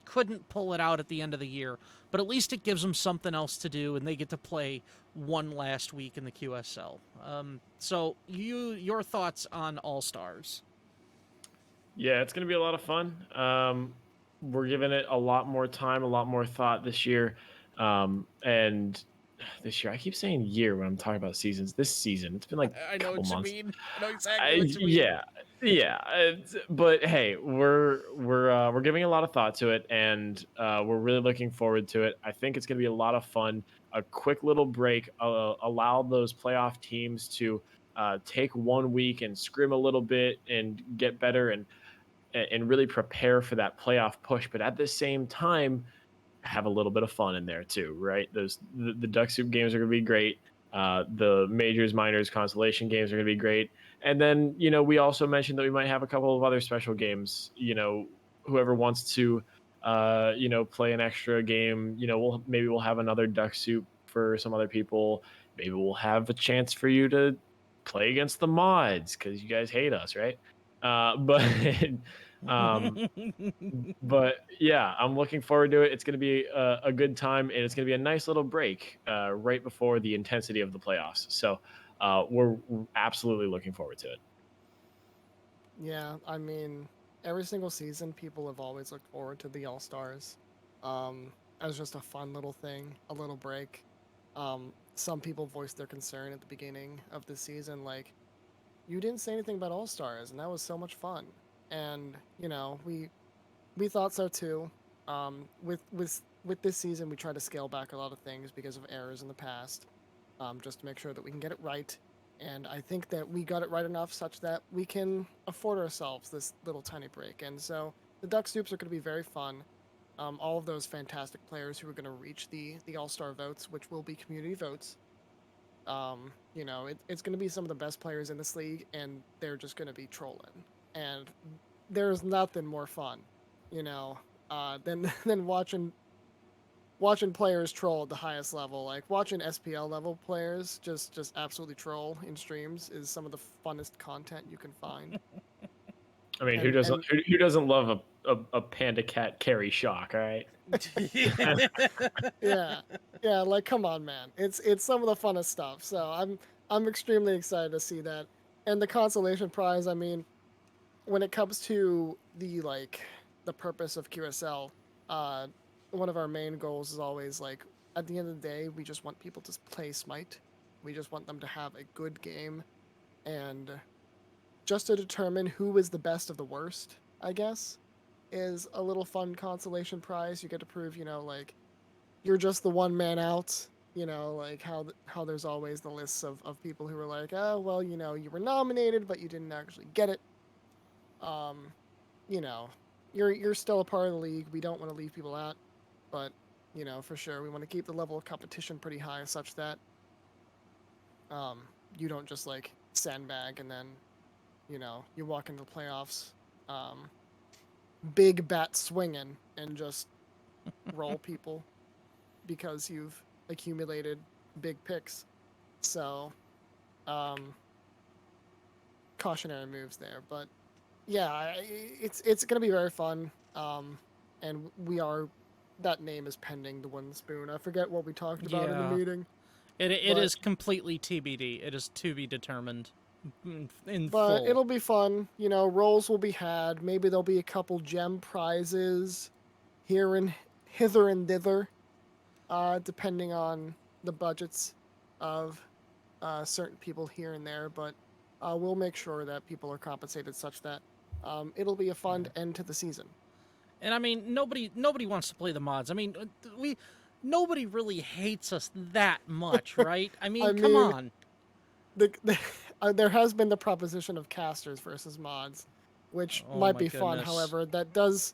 couldn't pull it out at the end of the year, but at least it gives them something else to do, and they get to play one last week in the QSL. So your thoughts on All Stars? Yeah, it's going to be a lot of fun. We're giving it a lot more time, a lot more thought this year. And this year, I keep saying year when I'm talking about seasons. This season, it's been like I a know couple what you months. mean. I know exactly what you mean. Yeah. But hey, we're giving a lot of thought to it, and we're really looking forward to it. I think it's going to be a lot of fun. A quick little break, allow those playoff teams to take 1 week and scrim a little bit and get better and really prepare for that playoff push. But at the same time, have a little bit of fun in there too, right? The Duck Soup games are going to be great. The majors, minors, consolation games are going to be great. And then, we also mentioned that we might have a couple of other special games. Whoever wants to, play an extra game, we'll have another Duck Soup for some other people. Maybe we'll have a chance for you to play against the mods because you guys hate us, right? But um, but yeah, I'm looking forward to it. It's going to be a good time, and it's going to be a nice little break right before the intensity of the playoffs. So we're absolutely looking forward to it. Yeah, I mean, every single season, people have always looked forward to the All Stars, as just a fun little thing, a little break. Some people voiced their concern at the beginning of the season, like, you didn't say anything about All Stars, and that was so much fun. And we thought so too. With this season, we tried to scale back a lot of things because of errors in the past, just to make sure that we can get it right. And I think that we got it right enough such that we can afford ourselves this little tiny break. And so the Duck Soups are going to be very fun. All of those fantastic players who are going to reach the All Star votes, which will be community votes. It's going to be some of the best players in this league, and they're just going to be trolling. And there's nothing more fun, you know, than than watching players troll at the highest level. Like watching SPL level players just absolutely troll in streams is some of the funnest content you can find. I mean, who And doesn't and who doesn't love a panda cat carry shock? All right. yeah, yeah, like come on, man, it's some of the funnest stuff. So I'm extremely excited to see that. And the consolation prize, I mean, when it comes to the purpose of QSL, uh, one of our main goals is always like at the end of the day, we just want people to play Smite. We just want them to have a good game, and just to determine who is the best of the worst, I guess, is a little fun consolation prize. You get to prove, like you're just the one man out. Like how there's always the lists of people who are like, oh well, you were nominated but you didn't actually get it. Um, you know, you're still a part of the league. We don't want to leave people out, but for sure, we want to keep the level of competition pretty high, such that um, you don't just like sandbag and then you walk into the playoffs, um, big bat swinging and just roll people because you've accumulated big picks. So, um, cautionary moves there, but yeah, it's gonna be very fun. And that name is pending the Wooden Spoon. I forget what we talked about in the Yeah. meeting. It But- is completely TBD. It is to be determined in But full. it'll be fun. You know, roles will be had. Maybe there'll be a couple gem prizes here and hither and thither, depending on the budgets of certain people here and there. But we'll make sure that people are compensated such that it'll be a fun end to the season. And I mean, nobody wants to play the mods. I mean, nobody really hates us that much, right? I mean, come mean, on. There has been the proposition of casters versus mods, which Oh might my be fun. goodness. However, that does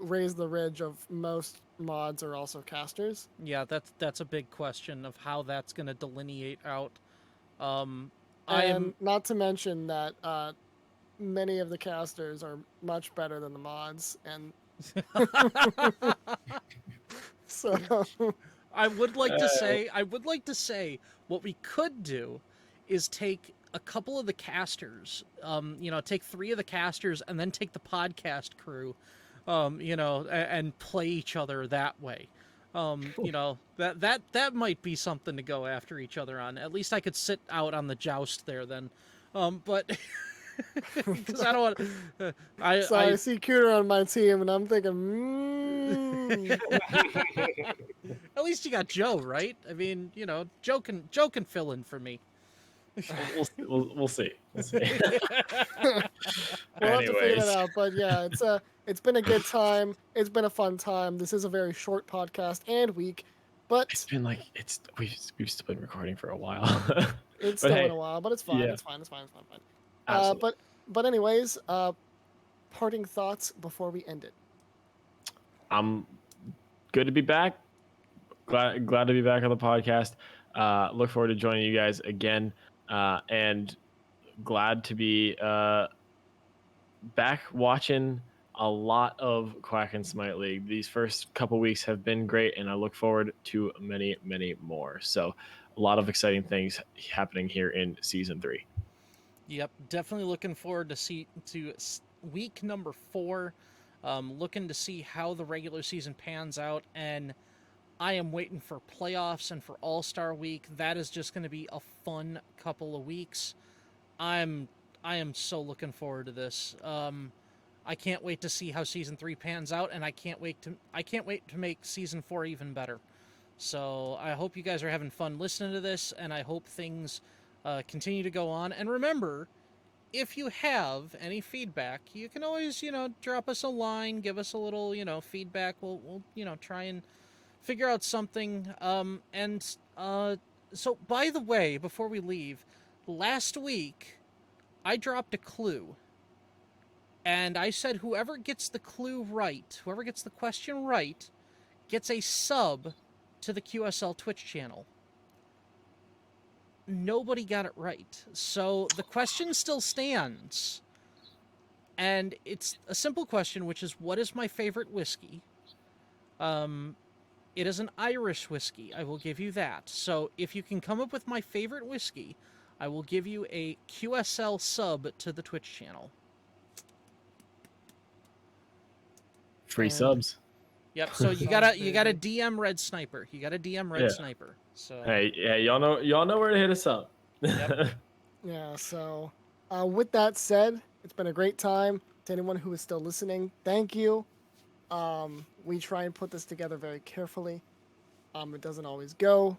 raise the ridge of most mods are also casters. Yeah, that's a big question of how that's going to delineate out. And I am not to mention that many of the casters are much better than the mods, and so I would like to say what we could do is take a couple of the casters, take 3 of the casters and then take the podcast crew, and play each other that way. That might be something to go after each other on. At least I could sit out on the joust there then. But because I don't want. I see Cooter on my team, and I'm thinking, At least you got Joe, right? I mean, Joe can fill in for me. We'll see. We'll see. We'll have to figure Anyways. that out. But yeah, it's been a good time. It's been a fun time. This is a very short podcast and week, but It's been like we've still been recording for a while. it's But still hey, been a while. But it's fine. yeah. It's fine. Absolutely. But anyways, parting thoughts before we end it. I'm good to be back. Glad to be back on the podcast. Look forward to joining you guys again, and glad to be back watching a lot of Quack and Smite League. These first couple weeks have been great, and I look forward to many, many more. So, a lot of exciting things happening here in season 3. Yep, definitely looking forward to week number 4. Looking to see how the regular season pans out, and I am waiting for playoffs and for All-Star Week. That is just going to be a fun couple of weeks. I am so looking forward to this. I can't wait to see how season 3 pans out, and I can't wait to make season 4 even better. So I hope you guys are having fun listening to this, and I hope things continue to go on. And remember, if you have any feedback, you can always, drop us a line, give us a little, feedback. We'll try and figure out something. So by the way, before we leave, last week I dropped a clue. And I said whoever gets the clue right, whoever gets the question right, gets a sub to the QSL Twitch channel. Nobody got it right. So the question still stands. And it's a simple question, which is, what is my favorite whiskey? It is an Irish whiskey. I will give you that. So if you can come up with my favorite whiskey, I will give you a QSL sub to the Twitch channel. Free And- subs. Yep. So you gotta DM Red Sniper. You gotta DM Red Yeah. Sniper. So Hey, yeah, y'all know where to hit us up. Yep. Yeah. So, with that said, it's been a great time. To anyone who is still listening, thank you. We try and put this together very carefully. It doesn't always go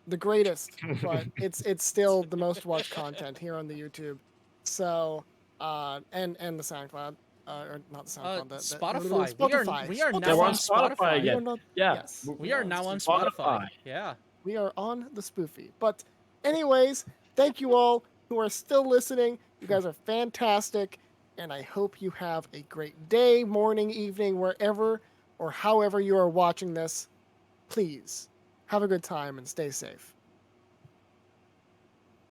the greatest, but it's still the most watched content here on the YouTube. So, and the SoundCloud, or not the SoundCloud, Spotify. Spotify. We are Yeah, now we're on on Spotify Spotify. again. You don't know- Yeah. Yes. We are now on Spotify. Spotify. Yeah. We are on the spoofy. But anyways, thank you all who are still listening. You guys are fantastic. And I hope you have a great day, morning, evening, wherever or however you are watching this. Please have a good time and stay safe.